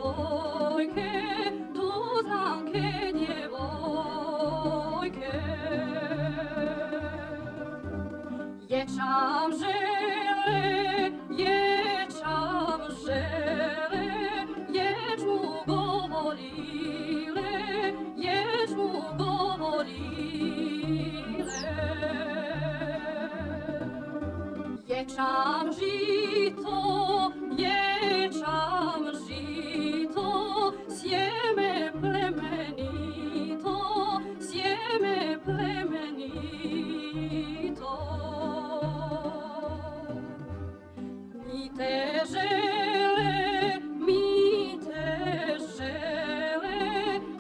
niewojkę, tu zamkę niewojkę. Jeczam żele, jeczam żele, jeczu govorile, jeczu govorile. Jeczam žito, ječam žito, sjeme plemenito, sjeme plemenito. Mi te žele,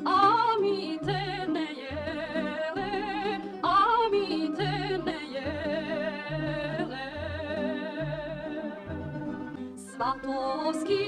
a mi te ne jele, a mi te ne jele. Svatowski